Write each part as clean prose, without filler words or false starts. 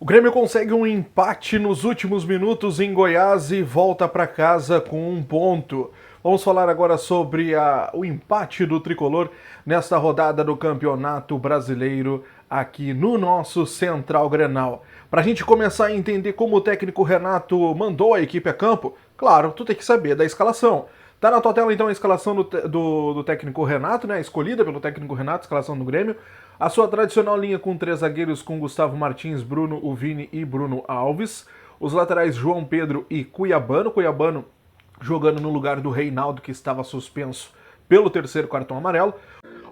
O Grêmio consegue um empate nos últimos minutos em Goiás e volta para casa com um ponto. Vamos falar agora sobre o empate do Tricolor nesta rodada do Campeonato Brasileiro aqui no nosso Central Grenal. Para a gente começar a entender como o técnico Renato mandou a equipe a campo, claro, tu tem que saber da escalação. Tá na tua tela então a escalação do técnico Renato, né? Escolhida pelo técnico Renato, escalação do Grêmio. A sua tradicional linha com 3 zagueiros com Gustavo Martins, Bruno Uvini e Bruno Alves. Os laterais João Pedro e Cuiabano. Cuiabano jogando no lugar do Reinaldo, que estava suspenso pelo terceiro cartão amarelo.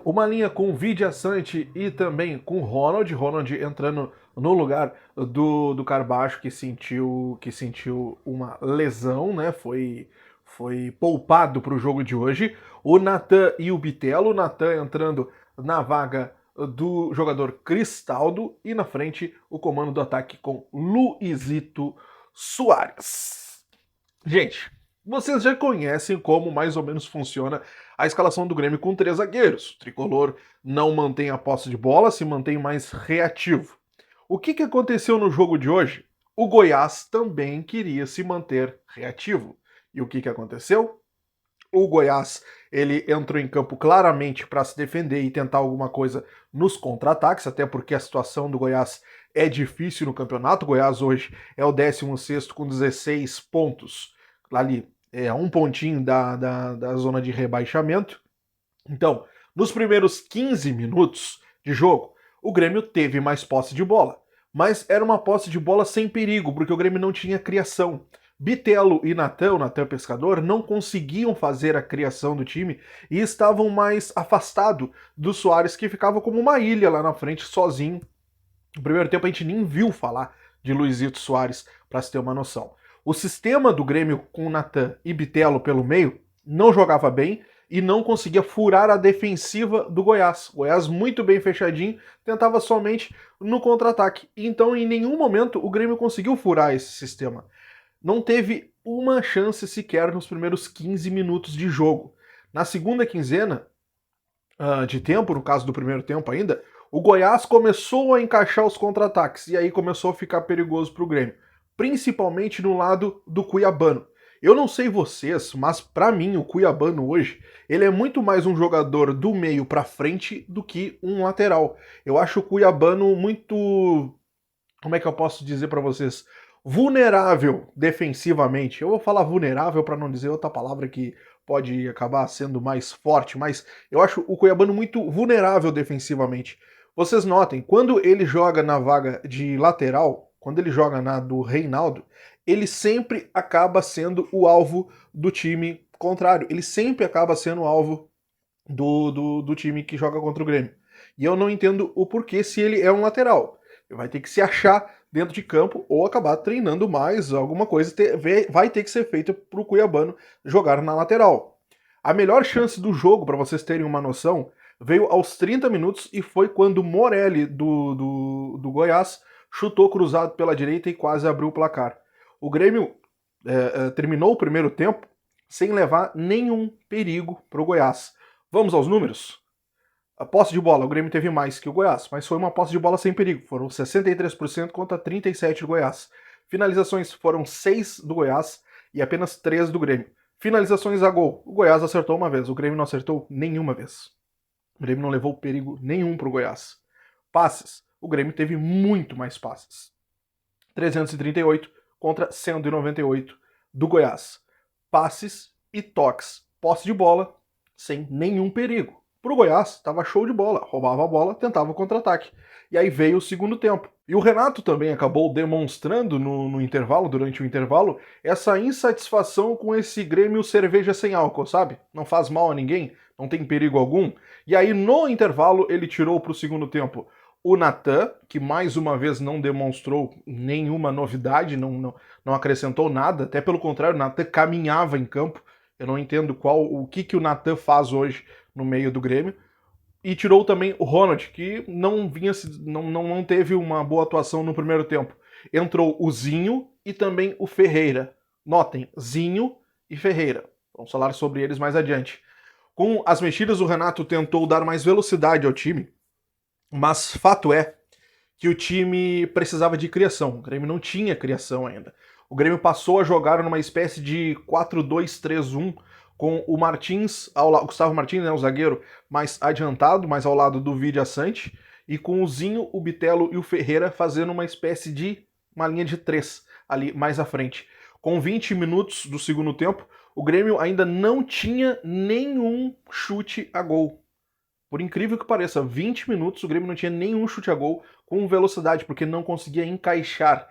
Uma linha com Vidia Sante e também com Ronald. Ronald entrando no lugar do Carbacho, que sentiu uma lesão, né? Foi poupado para o jogo de hoje. O Natan e o Bitelo. O Natan entrando na vaga do jogador Cristaldo e na frente o comando do ataque com Luizito Soares. Gente, vocês já conhecem como mais ou menos funciona a escalação do Grêmio com 3 zagueiros. O Tricolor não mantém a posse de bola, se mantém mais reativo. O que aconteceu no jogo de hoje? O Goiás também queria se manter reativo. E o que aconteceu? O Goiás ele entrou em campo claramente para se defender e tentar alguma coisa nos contra-ataques, até porque a situação do Goiás é difícil no campeonato. O Goiás hoje é o 16º com 16 pontos. Ali é um pontinho da zona de rebaixamento. Então, nos primeiros 15 minutos de jogo, o Grêmio teve mais posse de bola. Mas era uma posse de bola sem perigo, porque o Grêmio não tinha criação. Bitelo e Natan, o Natan Pescador, não conseguiam fazer a criação do time e estavam mais afastados do Soares, que ficava como uma ilha lá na frente, sozinho. No primeiro tempo a gente nem viu falar de Luizito Soares, para se ter uma noção. O sistema do Grêmio com Natan e Bitelo pelo meio não jogava bem e não conseguia furar a defensiva do Goiás. O Goiás muito bem fechadinho, tentava somente no contra-ataque. Então em nenhum momento o Grêmio conseguiu furar esse sistema. Não teve uma chance sequer nos primeiros 15 minutos de jogo. Na segunda quinzena de tempo, no caso do primeiro tempo ainda, o Goiás começou a encaixar os contra-ataques e aí começou a ficar perigoso para o Grêmio, principalmente no lado do Cuiabano. Eu não sei vocês, mas para mim o Cuiabano hoje, ele é muito mais um jogador do meio para frente do que um lateral. Eu acho o Cuiabano muito, como é que eu posso dizer para vocês, vulnerável defensivamente. Eu vou falar vulnerável para não dizer outra palavra que pode acabar sendo mais forte, mas eu acho o Cuiabano muito vulnerável defensivamente. Vocês notem, quando ele joga na vaga de lateral, quando ele joga na do Reinaldo, ele sempre acaba sendo o alvo do time contrário. Ele sempre acaba sendo o alvo do time que joga contra o Grêmio. E eu não entendo o porquê se ele é um lateral. Ele vai ter que se achar dentro de campo ou acabar treinando mais, alguma coisa vai ter que ser feita para o Cuiabano jogar na lateral. A melhor chance do jogo, para vocês terem uma noção, veio aos 30 minutos e foi quando o Morelli do Goiás chutou cruzado pela direita e quase abriu o placar. O Grêmio terminou o primeiro tempo sem levar nenhum perigo para o Goiás. Vamos aos números? A posse de bola, o Grêmio teve mais que o Goiás, mas foi uma posse de bola sem perigo. Foram 63% contra 37% do Goiás. Finalizações foram 6 do Goiás e apenas 3 do Grêmio. Finalizações a gol. O Goiás acertou uma vez, o Grêmio não acertou nenhuma vez. O Grêmio não levou perigo nenhum para o Goiás. Passes. O Grêmio teve muito mais passes. 338 contra 198 do Goiás. Passes e toques. Posse de bola sem nenhum perigo. Pro Goiás, estava show de bola, roubava a bola, tentava o contra-ataque. E aí veio o segundo tempo. E o Renato também acabou demonstrando no intervalo, durante o intervalo, essa insatisfação com esse Grêmio cerveja sem álcool, sabe? Não faz mal a ninguém, não tem perigo algum. E aí no intervalo ele tirou pro segundo tempo o Natan, que mais uma vez não demonstrou nenhuma novidade, não acrescentou nada, até pelo contrário, o Natan caminhava em campo. Eu não entendo o que o Natan faz hoje no meio do Grêmio. E tirou também o Ronald, que não teve uma boa atuação no primeiro tempo. Entrou o Zinho e também o Ferreira. Notem, Zinho e Ferreira. Vamos falar sobre eles mais adiante. Com as mexidas, o Renato tentou dar mais velocidade ao time, mas fato é que o time precisava de criação. O Grêmio não tinha criação ainda. O Grêmio passou a jogar numa espécie de 4-2-3-1 com o Martins, o Gustavo Martins, né, o zagueiro, mais adiantado, mais ao lado do Vidia Sante, e com o Zinho, o Bitelo e o Ferreira fazendo uma espécie de uma linha de 3 ali mais à frente. Com 20 minutos do segundo tempo, o Grêmio ainda não tinha nenhum chute a gol. Por incrível que pareça, 20 minutos o Grêmio não tinha nenhum chute a gol com velocidade, porque não conseguia encaixar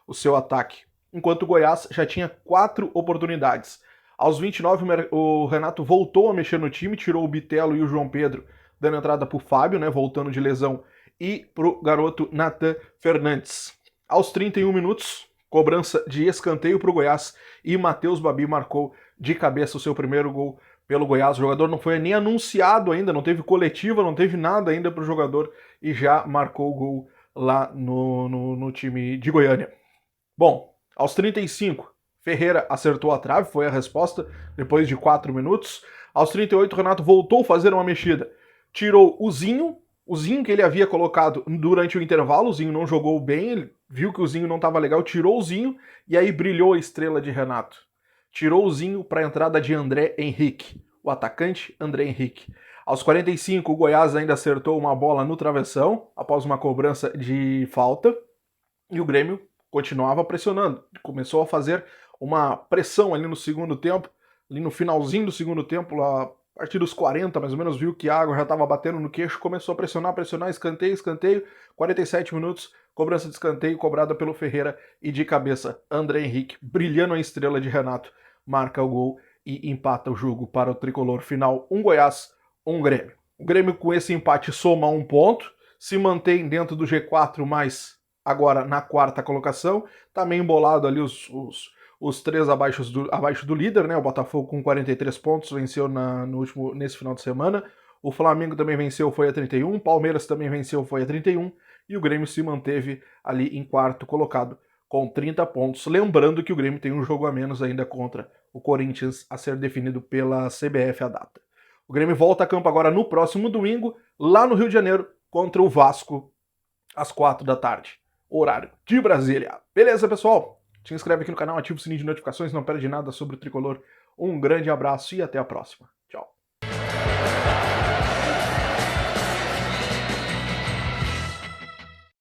o seu ataque. Enquanto o Goiás já tinha 4 oportunidades. Aos 29, o Renato voltou a mexer no time, tirou o Bitelo e o João Pedro, dando entrada para o Fábio, né, voltando de lesão, e para o garoto Nathan Fernandes. Aos 31 minutos, cobrança de escanteio para o Goiás e Matheus Babi marcou de cabeça o seu primeiro gol pelo Goiás. O jogador não foi nem anunciado ainda, não teve coletiva, não teve nada ainda para o jogador e já marcou o gol lá no time de Goiânia. Bom, aos 35, Ferreira acertou a trave, foi a resposta, depois de 4 minutos. Aos 38, Renato voltou a fazer uma mexida. Tirou o Zinho que ele havia colocado durante o intervalo, o Zinho não jogou bem, ele viu que o Zinho não estava legal, tirou o Zinho e aí brilhou a estrela de Renato. Tirou o Zinho para a entrada de André Henrique, o atacante André Henrique. Aos 45, o Goiás ainda acertou uma bola no travessão, após uma cobrança de falta, e o Grêmio continuava pressionando. Começou a fazer uma pressão ali no segundo tempo, ali no finalzinho do segundo tempo, lá, a partir dos 40, mais ou menos, viu que a água já estava batendo no queixo, começou a pressionar, escanteio, 47 minutos, cobrança de escanteio cobrada pelo Ferreira e de cabeça, André Henrique, brilhando a estrela de Renato, marca o gol e empata o jogo para o tricolor. Final, um Goiás, um Grêmio. O Grêmio com esse empate soma 1 ponto, se mantém dentro do G4, mas agora na 4ª colocação, tá meio embolado ali os 3 abaixo do líder, né? O Botafogo com 43 pontos, venceu nesse final de semana. O Flamengo também venceu, foi a 31. O Palmeiras também venceu, foi a 31. E o Grêmio se manteve ali em 4º colocado com 30 pontos. Lembrando que o Grêmio tem um jogo a menos ainda contra o Corinthians a ser definido pela CBF a data. O Grêmio volta a campo agora no próximo domingo, lá no Rio de Janeiro, contra o Vasco, às 4 da tarde. Horário de Brasília. Beleza, pessoal? Se inscreve aqui no canal, ativa o sininho de notificações, não perde nada sobre o tricolor. Um grande abraço e até a próxima. Tchau.